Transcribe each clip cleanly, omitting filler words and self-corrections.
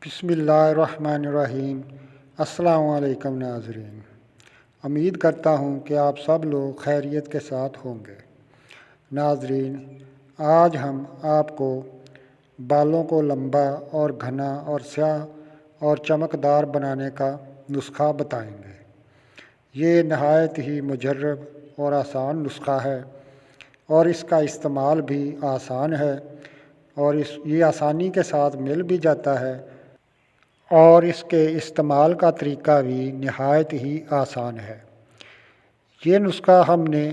بسم اللہ الرحمن الرحیم۔ السلام علیکم ناظرین، امید کرتا ہوں کہ آپ سب لوگ خیریت کے ساتھ ہوں گے۔ ناظرین، آج ہم آپ کو بالوں کو لمبا اور گھنا اور سیاہ اور چمکدار بنانے کا نسخہ بتائیں گے۔ یہ نہایت ہی مجرب اور آسان نسخہ ہے اور اس کا استعمال بھی آسان ہے اور یہ آسانی کے ساتھ مل بھی جاتا ہے اور اس کے استعمال کا طریقہ بھی نہایت ہی آسان ہے۔ یہ نسخہ ہم نے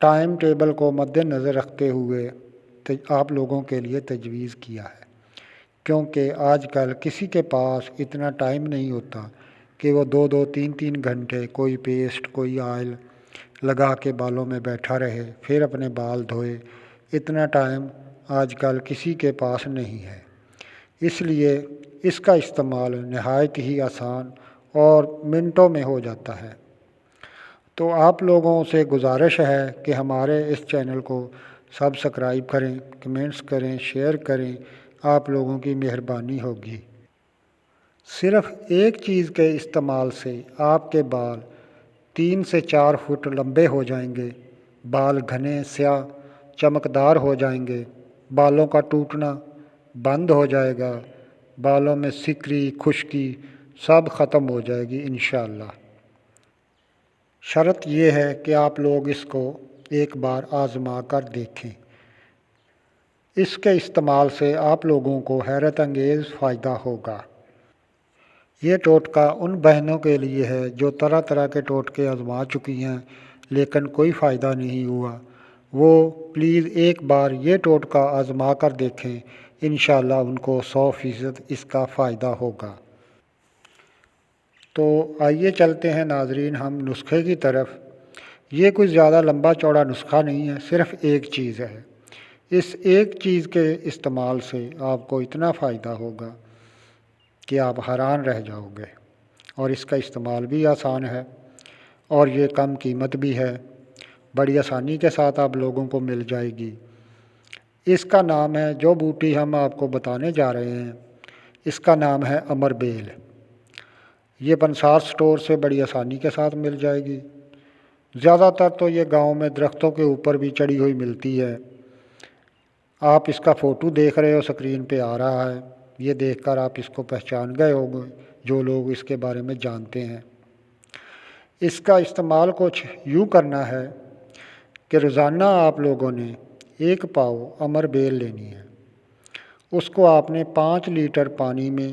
ٹائم ٹیبل کو مد نظر رکھتے ہوئے آپ لوگوں کے لیے تجویز کیا ہے، کیونکہ آج کل کسی کے پاس اتنا ٹائم نہیں ہوتا کہ وہ 2-3 گھنٹے کوئی پیسٹ کوئی آئل لگا کے بالوں میں بیٹھا رہے پھر اپنے بال دھوئے۔ اتنا ٹائم آج کل کسی کے پاس نہیں ہے، اس لیے اس کا استعمال نہایت ہی آسان اور منٹوں میں ہو جاتا ہے۔ تو آپ لوگوں سے گزارش ہے کہ ہمارے اس چینل کو سبسکرائب کریں، کمنٹس کریں، شیئر کریں، آپ لوگوں کی مہربانی ہوگی۔ صرف ایک چیز کے استعمال سے آپ کے بال 3 سے 4 فٹ لمبے ہو جائیں گے، بال گھنے سیاہ چمکدار ہو جائیں گے، بالوں کا ٹوٹنا بند ہو جائے گا، بالوں میں سکری خشکی سب ختم ہو جائے گی انشاءاللہ۔ شرط یہ ہے کہ آپ لوگ اس کو ایک بار آزما کر دیکھیں۔ اس کے استعمال سے آپ لوگوں کو حیرت انگیز فائدہ ہوگا۔ یہ ٹوٹکا ان بہنوں کے لیے ہے جو طرح طرح کے ٹوٹکے آزما چکی ہیں لیکن کوئی فائدہ نہیں ہوا۔ وہ پلیز ایک بار یہ ٹوٹکا آزما کر دیکھیں، انشاءاللہ ان کو 100% اس کا فائدہ ہوگا۔ تو آئیے چلتے ہیں ناظرین ہم نسخے کی طرف۔ یہ کوئی زیادہ لمبا چوڑا نسخہ نہیں ہے، صرف ایک چیز ہے۔ اس ایک چیز کے استعمال سے آپ کو اتنا فائدہ ہوگا کہ آپ حیران رہ جاؤ گے، اور اس کا استعمال بھی آسان ہے اور یہ کم قیمت بھی ہے، بڑی آسانی کے ساتھ آپ لوگوں کو مل جائے گی۔ اس کا نام ہے، جو بوٹی ہم آپ کو بتانے جا رہے ہیں، اس کا نام ہے امر بیل۔ یہ پنسار سٹور سے بڑی آسانی کے ساتھ مل جائے گی۔ زیادہ تر تو یہ گاؤں میں درختوں کے اوپر بھی چڑھی ہوئی ملتی ہے۔ آپ اس کا فوٹو دیکھ رہے ہو، سکرین پہ آ رہا ہے، یہ دیکھ کر آپ اس کو پہچان گئے ہوں گے جو لوگ اس کے بارے میں جانتے ہیں۔ اس کا استعمال کچھ یوں کرنا ہے کہ روزانہ آپ لوگوں نے 1 پاؤ امر بیل لینی ہے۔ اس کو آپ نے 5 لیٹر پانی میں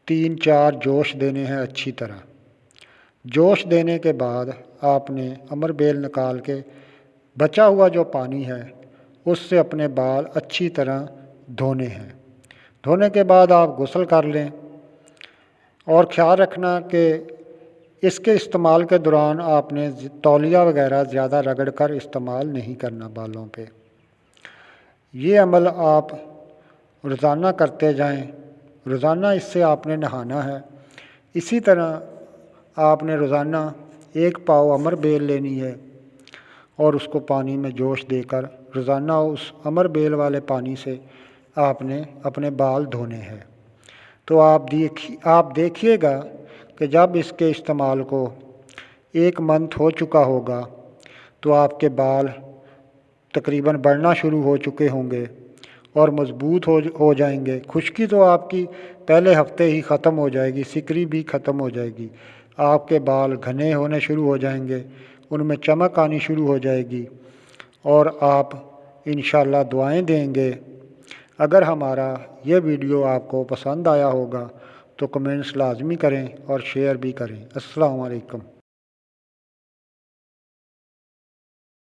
3-4 جوش دینے ہیں اچھی طرح۔ جوش دینے کے بعد آپ نے امر بیل نکال کے بچا ہوا جو پانی ہے اس سے اپنے بال اچھی طرح دھونے ہیں۔ دھونے کے بعد آپ غسل کر لیں، اور خیال رکھنا کہ اس کے استعمال کے دوران آپ نے تولیہ وغیرہ زیادہ رگڑ کر استعمال نہیں کرنا بالوں پہ۔ یہ عمل آپ روزانہ کرتے جائیں، روزانہ اس سے آپ نے نہانا ہے۔ اسی طرح آپ نے روزانہ 1 پاؤ امر بیل لینی ہے اور اس کو پانی میں جوش دے کر روزانہ اس امر بیل والے پانی سے آپ نے اپنے بال دھونے ہیں۔ تو آپ دیکھیے گا کہ جب اس کے استعمال کو 1 منتھ ہو چکا ہوگا تو آپ کے بال تقریباً بڑھنا شروع ہو چکے ہوں گے اور مضبوط ہو جائیں گے۔ خشکی تو آپ کی پہلے ہفتے ہی ختم ہو جائے گی، سکری بھی ختم ہو جائے گی، آپ کے بال گھنے ہونے شروع ہو جائیں گے، ان میں چمک آنی شروع ہو جائے گی، اور آپ انشاءاللہ دعائیں دیں گے۔ اگر ہمارا یہ ویڈیو آپ کو پسند آیا ہوگا تو کمنٹس لازمی کریں اور شیئر بھی کریں۔ السلام علیکم۔